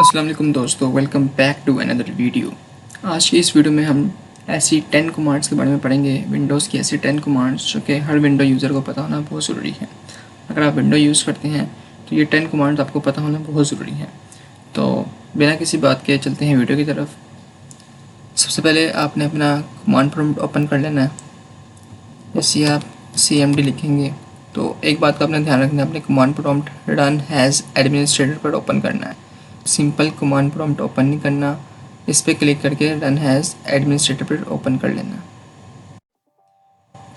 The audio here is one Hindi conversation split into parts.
अस्सलाम वालेकुम दोस्तों, welcome back to another video. आज की इस वीडियो में हम ऐसी 10 कमांड्स के बारे में पढ़ेंगे। विंडोज़ की ऐसी 10 कमांड्स जो कि हर विंडो यूज़र को पता होना बहुत ज़रूरी है। अगर आप विंडो यूज़ करते हैं तो ये 10 कमांड्स आपको पता होना बहुत ज़रूरी है। तो बिना किसी बात के चलते हैं वीडियो की तरफ। सबसे पहले आपने अपना कमांड प्रॉम्प्ट ओपन कर लेना है। जैसे आप CMD लिखेंगे तो एक बात का आपने ध्यान रखना है, अपने command prompt run has administrator पर ओपन करना है। सिंपल कमांड प्रॉम्प्ट ओपन नहीं करना, इस पर क्लिक करके रन हैज़ एडमिनिस्ट्रेटर पर ओपन कर लेना।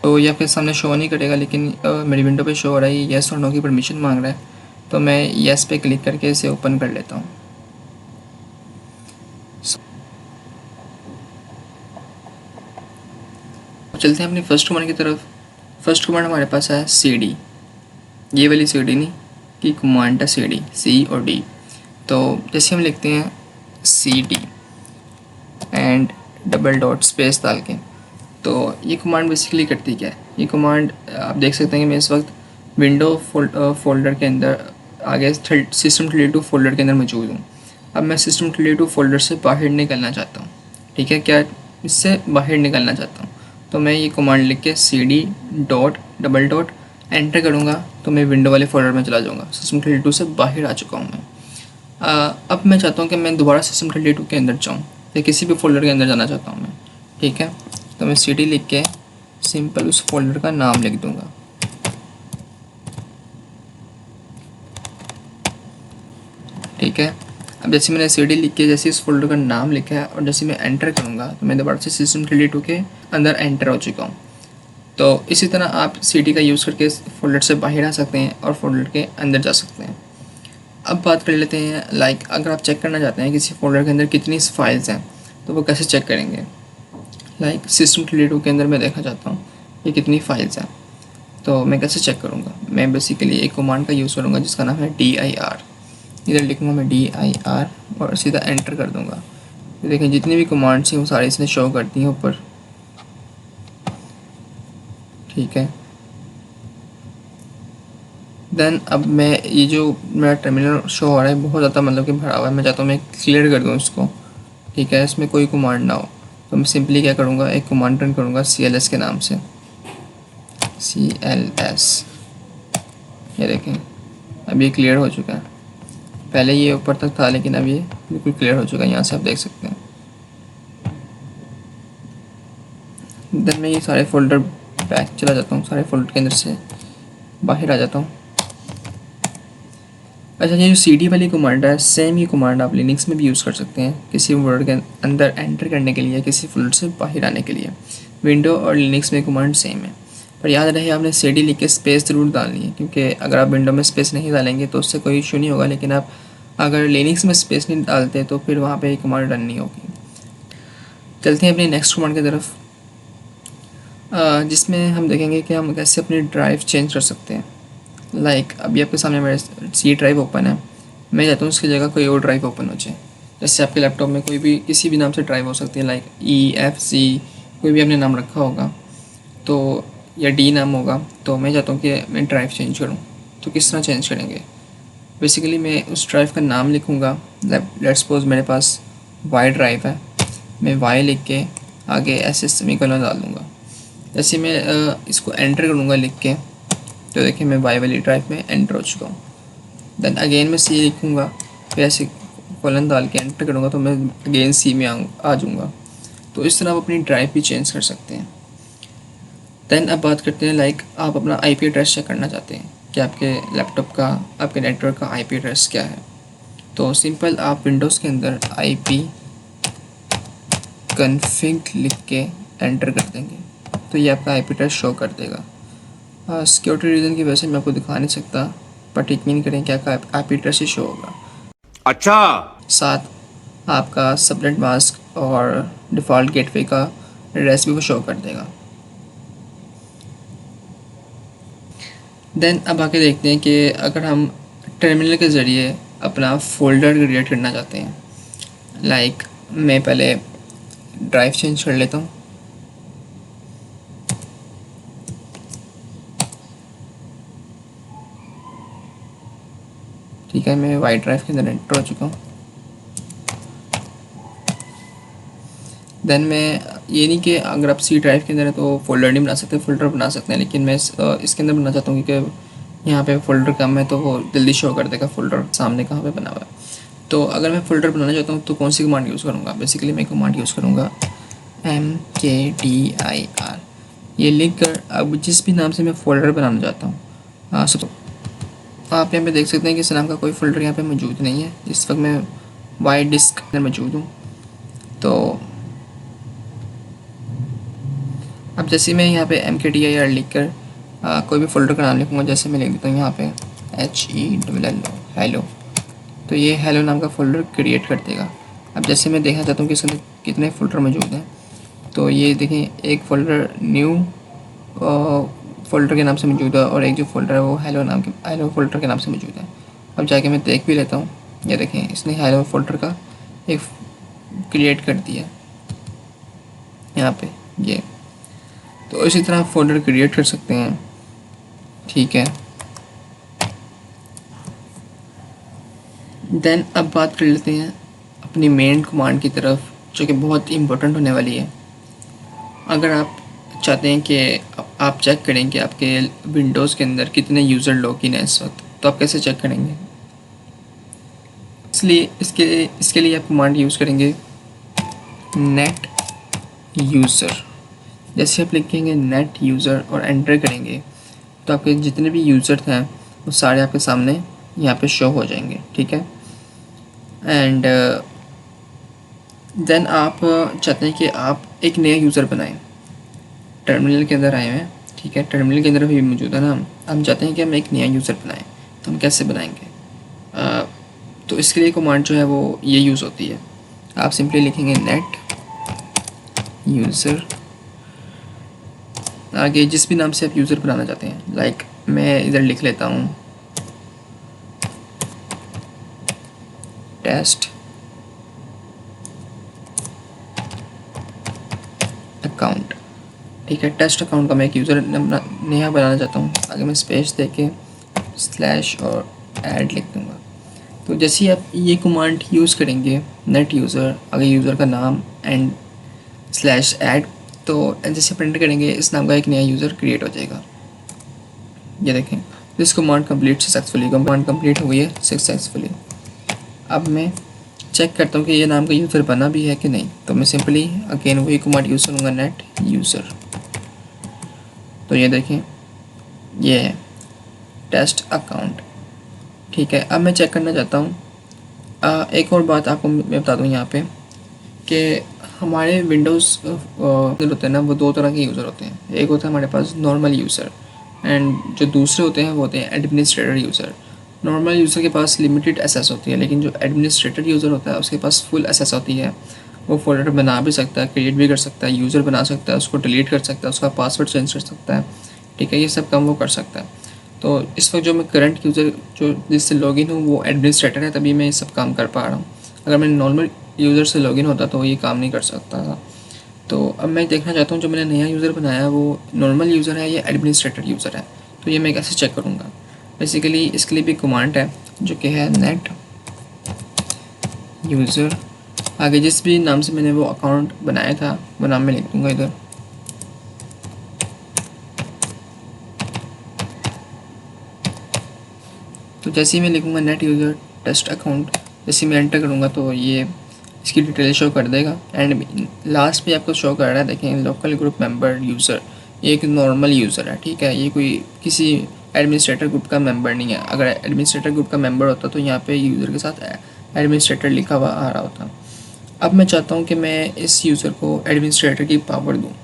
तो ये आपके सामने शो नहीं करेगा, लेकिन मेरी विंडो पे शो हो रहा है येस और नो की परमिशन मांग रहा है, तो मैं येस पे क्लिक करके इसे ओपन कर लेता हूँ। चलते हैं अपनी फर्स्ट कमांड की तरफ। फर्स्ट कमांड हमारे पास है CD। ये वाली CD नहीं, कि कमांड है CD, C और D। तो जैसे हम लिखते हैं CD and double dot space डाल के, तो ये कमांड बेसिकली करती क्या है। ये कमांड आप देख सकते हैं कि मैं इस वक्त विंडो फोल्डर के अंदर आगे system32 फोल्डर के अंदर मौजूद हूँ। अब मैं system32 फोल्डर से बाहर निकलना चाहता हूँ, ठीक है, क्या इससे बाहर निकलना चाहता हूँ, तो मैं ये कमांड लिख के CD dot double dot enter करूँगा तो मैं विंडो वाले फोल्डर में चला जाऊँगा। system32 से बाहर आ चुका हूँ मैं। अब मैं चाहता हूँ कि मैं दोबारा system32 के अंदर जाऊँ या किसी भी फोल्डर के अंदर जाना चाहता हूँ मैं, ठीक है। तो मैं CD लिख के सिंपल उस फोल्डर का नाम लिख दूँगा, ठीक है। अब जैसे मैंने CD लिख के जैसे इस फोल्डर का नाम लिखा है और जैसे मैं एंटर करूँगा तो मैं दोबारा से system32 के अंदर एंटर हो चुका हूँ। तो इसी तरह आप CD का यूज़ करके फोल्डर से बाहर आ सकते हैं और फोल्डर के अंदर जा सकते हैं। अब बात कर लेते हैं अगर आप चेक करना चाहते हैं किसी फोल्डर के अंदर कितनी फाइल्स हैं तो वो कैसे चेक करेंगे। system32 के अंदर मैं देखना चाहता हूँ ये कितनी फाइल्स हैं, तो मैं कैसे चेक करूँगा। मैं बेसिकली एक कमांड का यूज़ करूँगा जिसका नाम है dir। इधर लिखूँगा मैं dir और सीधा एंटर कर दूँगा। तो देखें जितनी भी कमांड्स हैं वो सारी इसने शो करती हैं ऊपर, ठीक है। देन अब मैं ये जो मेरा टर्मिनल शो हो रहा है बहुत ज़्यादा मतलब कि भरा हुआ है, मैं चाहता हूँ मैं क्लियर कर दूँ इसको, ठीक है, इसमें कोई कमांड ना हो। तो मैं सिंपली क्या करूँगा, एक कमांड रन करूँगा CLS के नाम से, CLS। ये देखें अब ये क्लियर हो चुका है। पहले ये ऊपर तक था लेकिन अब ये बिल्कुल क्लियर हो चुका है, यहाँ से आप देख सकते हैं। देन मैं ये सारे फोल्डर बैक चला जाता हूँ, सारे फोल्डर के अंदर से बाहर आ जाता हूँ। अच्छा, ये जो CD वाली कमांड है सेम ही कमांड आप लिनक्स में भी यूज़ कर सकते हैं किसी वर्ड के अंदर एंटर करने के लिए, किसी फोल्डर से बाहर आने के लिए। विंडो और लिनक्स में कमांड सेम है, पर याद रहे आपने CD लिख के स्पेस ज़रूर डालनी है, क्योंकि अगर आप विंडो में स्पेस नहीं डालेंगे तो उससे कोई इशू नहीं होगा, लेकिन आप अगर लिनक्स में स्पेस नहीं डालते तो फिर वहाँ पर कमांड रन नहीं होगी। चलते हैं अपनी नेक्स्ट कमांड की तरफ, जिसमें हम देखेंगे कि हम कैसे अपनी ड्राइव चेंज कर सकते हैं। अभी आपके सामने मेरे C ड्राइव ओपन है, मैं चाहता हूँ उसकी जगह कोई और ड्राइव ओपन हो जाए। जैसे आपके लैपटॉप में कोई भी किसी भी नाम से ड्राइव हो सकती है, EFC कोई भी आपने नाम रखा होगा तो, या D नाम होगा, तो मैं चाहता हूँ कि मैं ड्राइव चेंज करूँ। तो किस तरह चेंज करेंगे, बेसिकली मैं उस ड्राइव का नाम लिखूँगा। लेट्स सपोज मेरे पास Y ड्राइव है, मैं Y लिख के आगे ऐसे सेमीकोलन डाल दूँगा। जैसे मैं इसको एंटर करूँगा लिख के, तो देखिए मैं Y वाली ड्राइव में एंटर हो चुका हूँ। देन अगेन मैं C लिखूँगा, फिर ऐसे कॉलन डाल के एंटर करूँगा तो मैं अगेन C में आ जाऊँगा। तो इस तरह आप अपनी ड्राइव भी चेंज कर सकते हैं। देन अब बात करते हैं आप अपना IP एड्रेस चेक करना चाहते हैं कि आपके लैपटॉप का, आपके नेटवर्क का IP एड्रेस क्या है। तो सिंपल आप विंडोज़ के अंदर IP कन्फिग लिख के एंटर कर देंगे तो ये आपका IP एड्रेस शो कर देगा। सिक्योरिटी रीज़न की वजह से मैं आपको दिखा नहीं सकता, बट यकीन करें क्या IP एड्रेस ही शो होगा। अच्छा, साथ आपका सबनेट मास्क और डिफ़ॉल्ट गेटवे का एड्रेस भी वो शो कर देगा। देन अब आके देखते हैं कि अगर हम टर्मिनल के ज़रिए अपना फोल्डर क्रिएट करना चाहते हैं, मैं पहले ड्राइव चेंज कर लेता हूँ। ठीक है, मैं वाई ड्राइव के अंदर एंटर हो चुका हूँ। देन मैं ये नहीं कि अगर आप सी ड्राइव के अंदर है तो फ़ोल्डर नहीं बना सकते, फ़ोल्डर बना सकते हैं, लेकिन मैं इसके अंदर बनाना चाहता हूँ क्योंकि यहाँ पे फ़ोल्डर कम है तो वो जल्दी शो कर देगा फ़ोल्डर सामने कहाँ पे बना हुआ है। तो अगर मैं फ़ोल्डर बनाना चाहता हूँ तो कौन सी कमांड यूज़ करूँगा? बेसिकली मैं कमांड यूज़ करूँगा mkdir। ये लिख कर अब जिस भी नाम से मैं फ़ोल्डर बनाना चाहता हूँ, सब आप यहाँ पे देख सकते हैं कि इस नाम का कोई फ़ोल्डर यहाँ पे मौजूद नहीं है जिस वक्त मैं वाई डिस्क में मौजूद हूँ। तो अब जैसे मैं यहाँ पे mkdir लिख कर कोई भी फ़ोल्डर का नाम लिखूँगा, जैसे मैं लिख देता हूँ यहाँ पे HELLO हेलो, तो ये हेलो नाम का फ़ोल्डर क्रिएट कर देगा। अब जैसे मैं देखना चाहता हूँ कि इसके अंदर कितने फ़ोल्डर मौजूद हैं, तो ये देखें एक फ़ोल्डर न्यू फ़ोल्डर के नाम से मौजूद है और एक जो फ़ोल्डर है वो हेलो फ़ोल्डर के नाम से मौजूद है। अब जाके मैं देख भी लेता हूँ, ये देखें इसने हेलो फ़ोल्डर का एक क्रिएट कर दिया यहाँ पे ये। तो इसी तरह आप फ़ोल्डर क्रिएट कर सकते हैं, ठीक है। देन अब बात कर लेते हैं अपनी मेन कमांड की तरफ, जो कि बहुत इम्पोर्टेंट होने वाली है। अगर आप चाहते हैं कि आप चेक करें कि आपके विंडोज़ के अंदर कितने यूज़र लॉगिन है इस वक्त, तो आप कैसे चेक करेंगे? इसलिए इसके लिए आप कमांड यूज़ करेंगे नेट यूज़र। जैसे आप लिखेंगे नेट यूज़र और एंटर करेंगे तो आपके जितने भी यूज़र हैं वो सारे आपके सामने यहाँ पे शो हो जाएंगे, ठीक है। एंड देन आप चाहते हैं कि आप एक नया यूज़र बनाएं, टर्मिनल के अंदर आए हैं, ठीक है। टर्मिनल के अंदर भी मौजूद है ना, हम चाहते हैं कि हम एक नया यूज़र बनाएं, तो हम कैसे बनाएंगे? तो इसके लिए कमांड जो है वो ये यूज़ होती है। आप सिंपली लिखेंगे नेट यूज़र, आगे जिस भी नाम से आप यूज़र बनाना चाहते हैं, लाइक मैं इधर लिख लेता हूँ टेस्ट अकाउंट, ठीक है। टेस्ट अकाउंट का मैं एक यूज़र नया बनाना चाहता हूँ, आगे मैं स्पेस दे के स्लैश और ऐड लिख दूँगा। तो जैसे ही आप ये कमांड यूज़ करेंगे नेट यूज़र, आगे यूज़र का नाम एंड स्लैश ऐड, तो जैसे प्रिंट करेंगे इस नाम का एक नया यूज़र क्रिएट हो जाएगा। ये देखें this command complete successfully, command complete हो गई है सक्सेसफुली। अब मैं चेक करता हूँ कि ये नाम का यूज़र बना भी है कि नहीं, तो मैं सिंपली अगेन वही कमांड यूज़ करूँगा नेट यूज़र। तो ये देखें ये है टेस्ट अकाउंट, ठीक है। अब मैं चेक करना चाहता हूँ एक और बात आपको मैं बता दूँ यहाँ पे कि हमारे विंडोज़ होते हैं ना, वो दो तरह के यूज़र होते हैं। एक होता है हमारे पास नॉर्मल यूज़र एंड जो दूसरे होते हैं वो होते हैं एडमिनिस्ट्रेटर यूज़र। नॉर्मल यूज़र के पास लिमिटेड एक्सेस होती है, लेकिन जो एडमिनिस्ट्रेटर यूज़र होता है उसके पास फुल एक्सेस होती है। वो फोल्डर बना भी सकता है, क्रिएट भी कर सकता है, यूज़र बना सकता है, उसको डिलीट कर सकता है, उसका पासवर्ड चेंज कर सकता है, ठीक है। ये सब काम वो कर सकता है। तो इस वक्त जो मैं करंट यूज़र जो जिससे लॉगिन हूँ वो एडमिनिस्ट्रेटर है, तभी मैं ये सब काम कर पा रहा हूँ। अगर मैं नॉर्मल यूज़र से लॉगिन होता तो ये काम नहीं कर सकता था। तो अब मैं देखना चाहता हूँ जो मैंने नया यूज़र बनाया वो नॉर्मल यूज़र है या एडमिनिस्ट्रेटर यूज़र है, तो ये मैं कैसे चेक करूँगा? बेसिकली इसके लिए भी कमांड है जो कि है नेट यूज़र, आगे जिस भी नाम से मैंने वो अकाउंट बनाया था वो नाम मैं लिख दूँगा इधर। तो जैसे ही मैं लिखूँगा नेट यूज़र टेस्ट अकाउंट, जैसे मैं एंटर करूँगा तो ये इसकी डिटेल शो कर देगा। एंड लास्ट पे आपको शो कर रहा है, देखें लोकल ग्रुप मेंबर यूज़र, ये एक नॉर्मल यूज़र है, ठीक है। ये कोई किसी एडमिनिस्ट्रेटर ग्रुप का मेंबर नहीं है। अगर एडमिनिस्ट्रेटर ग्रुप का मेंबर होता तो यहाँ पे यूज़र के साथ एडमिनिस्ट्रेटर लिखा हुआ आ रहा होता। अब मैं चाहता हूँ कि मैं इस यूज़र को एडमिनिस्ट्रेटर की पावर दूँ,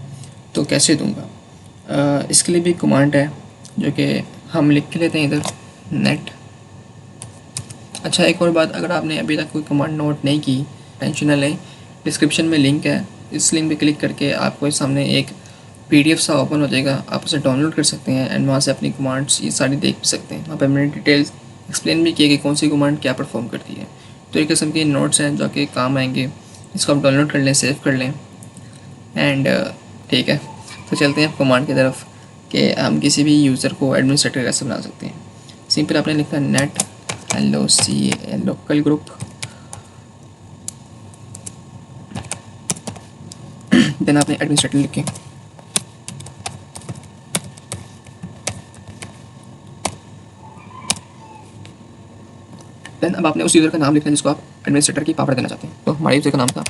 तो कैसे दूँगा? इसके लिए भी कमांड है जो कि हम लिख के लेते हैं इधर नेट। अच्छा एक और बात, अगर आपने अभी तक कोई कमांड नोट नहीं की, टेंशन न लें, डिस्क्रिप्शन में लिंक है, इस लिंक पे क्लिक करके आपको सामने एक PDF सा ओपन हो जाएगा, आप उसे डाउनलोड कर सकते हैं एंड वहाँ से अपनी कमांड्स ये सारी देख भी सकते हैं। वहाँ पे मैंने डिटेल्स एक्सप्लेन भी किया कि कौन सी कमांड क्या परफॉर्म करती है। तो एक किस्म के नोट्स हैं जो कि काम आएंगे, इसको आप डाउनलोड कर लें, सेव कर लें एंड ठीक है। तो चलते हैं कमांड की तरफ कि हम किसी भी यूज़र को एडमिनिस्ट्रेटर कैसे बना सकते हैं। सिंपल आपने लिखा नेट लोकल ग्रुप देन आपने एडमिनिस्ट्रेटर लिख के देन अब आपने उस यूज़र का नाम लिखना है जिसको आप एडमिनिस्ट्रेटर की पावर देना चाहते हैं। तो हमारे यूज़र का नाम था,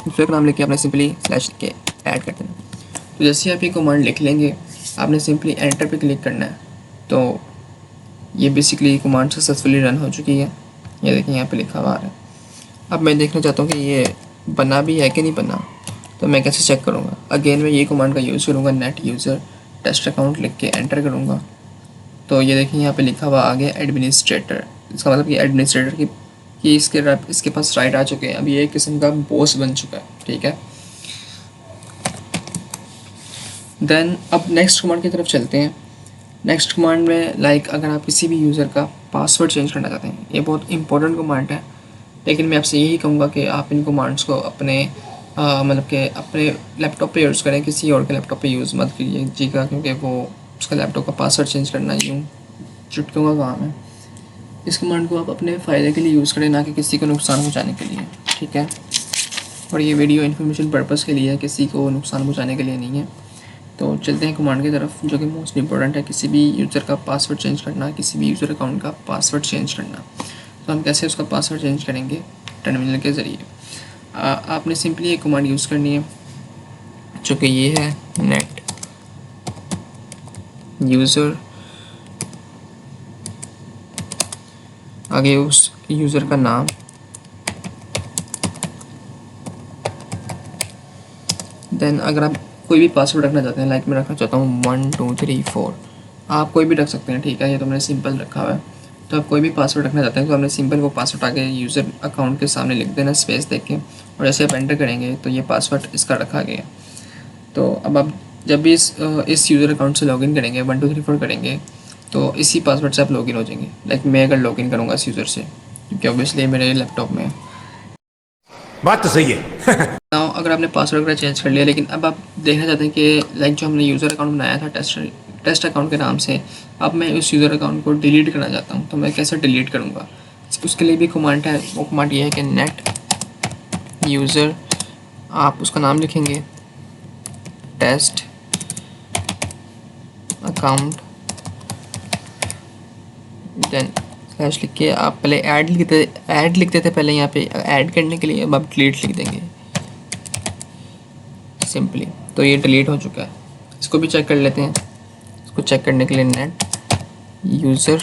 यूज़र का नाम लिख के आपने सिंपली स्लैश लिख के ऐड कर देना। तो जैसे आप ये कमांड लिख लेंगे आपने सिंपली एंटर पे क्लिक करना है। तो ये बेसिकली कमांड सक्सेसफुली रन हो चुकी है। ये देखिए यहाँ पे लिखा हुआ आ रहा है। अब मैं देखना चाहता हूँ कि ये बना भी है कि नहीं बना, तो मैं कैसे चेक करूँगा। अगेन मैं ये कमांड का यूज़ करूँगा, नेट यूज़र टेस्ट अकाउंट लिख के एंटर करूँगा। तो ये देखिए यहाँ पे लिखा हुआ आ गया एडमिनिस्ट्रेटर। इसका मतलब कि एडमिनिस्ट्रेटर की इसके पास राइट आ चुके हैं। अब ये एक किस्म का बॉस बन चुका है, ठीक है। देन अब नेक्स्ट कमांड की तरफ चलते हैं। नेक्स्ट कमांड में लाइक अगर आप किसी भी यूज़र का पासवर्ड चेंज करना चाहते हैं, ये बहुत इंपॉर्टेंट कमांड है, लेकिन मैं आपसे यही कहूँगा कि आप इन कमांड्स को अपने मतलब कि अपने लैपटॉप पे यूज़ करें, किसी और के लैपटॉप पे यूज़ मत कीजिएगा, क्योंकि वो उसका लैपटॉप का पासवर्ड चेंज करना यूँ चुटकियों का काम है। इस कमांड को आप अपने फ़ायदे के लिए यूज़ करें, ना कि किसी को नुकसान पहुँचाने के लिए, ठीक है। और ये वीडियो इन्फॉर्मेशन पर्पज़ के लिए है, किसी को नुकसान पहुँचाने के लिए नहीं है। तो चलते हैं कमांड की तरफ, जो कि मोस्ट इंपॉर्टेंट है, किसी भी यूज़र का पासवर्ड चेंज करना, किसी भी यूज़र अकाउंट का पासवर्ड चेंज करना। तो हम कैसे उसका पासवर्ड चेंज करेंगे, टर्मिनल के ज़रिए। आपने सिंपली एक कमांड यूज़ करनी है, जो कि ये है नेट यूज़र, आगे उस यूज़र का नाम, देन अगर आप कोई भी पासवर्ड रखना चाहते हैं, लाइक मैं रखना चाहता हूँ 1 2 3 4, आप कोई भी रख सकते हैं, ठीक है। ये तो मैंने सिंपल रखा हुआ है। तो आप कोई भी पासवर्ड रखना चाहते हैं तो आपने सिंपल वो पासवर्ड आगे यूज़र अकाउंट के सामने लिख देना स्पेस देख के, और जैसे आप एंटर करेंगे तो ये पासवर्ड इसका रखा गया। तो अब आप जब भी इस यूज़र अकाउंट से लॉगिन करेंगे, 1 2 3 4 करेंगे, तो इसी पासवर्ड से आप लॉगिन हो जाएंगे। लाइक मैं अगर लॉगिन करूँगा इस यूज़र से, क्योंकि ऑब्वियसली मेरे लैपटॉप में बात तो सही है। नाउ अगर आपने पासवर्ड वगैरह चेंज कर लिया, लेकिन अब आप देखना चाहते हैं कि लाइक जो हमने यूज़र अकाउंट बनाया था टेस्ट अकाउंट के नाम से, अब मैं उस यूज़र अकाउंट को डिलीट करना चाहता हूँ। तो मैं कैसे डिलीट करूँगा, उसके लिए भी कमांड है। वो कमांड ये है कि नेट यूज़र, आप उसका नाम लिखेंगे टेस्ट अकाउंट, देन स्लैश लिख के आप पहले ऐड लिखते थे पहले यहाँ पे ऐड करने के लिए, अब आप डिलीट लिख देंगे सिंपली। तो ये डिलीट हो चुका है। इसको भी चेक कर लेते हैं। इसको चेक करने के लिए नेट यूज़र,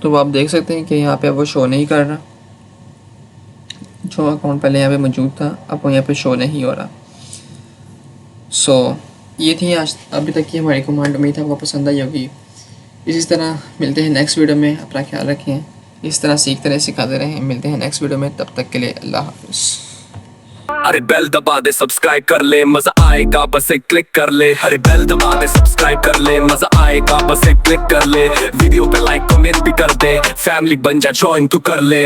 तो आप देख सकते हैं कि यहाँ पे वो शो नहीं कर रहा, जो अकाउंट पहले यहाँ पे मौजूद था अब वो यहाँ पे शो नहीं हो रहा। सो ये थी आज अभी तक की हमारी कमांड। उम्मीद है आपको पसंद आई होगी। इसी तरह मिलते हैं नेक्स्ट वीडियो में। अपना ख्याल रखें, इस तरह सीखते रहे, सिखाते रहें। मिलते हैं नेक्स्ट वीडियो में, तब तक के लिए अल्लाह हाफ़िज़। अरे बेल दबा दे, सब्सक्राइब कर ले, मजा आएगा बस एक क्लिक कर ले। अरे बेल दबा दे, सब्सक्राइब कर ले, मजा आएगा बस एक क्लिक कर ले। वीडियो पे लाइक कमेंट भी कर दे, फैमिली बन जा, ज्वाइन तू कर ले।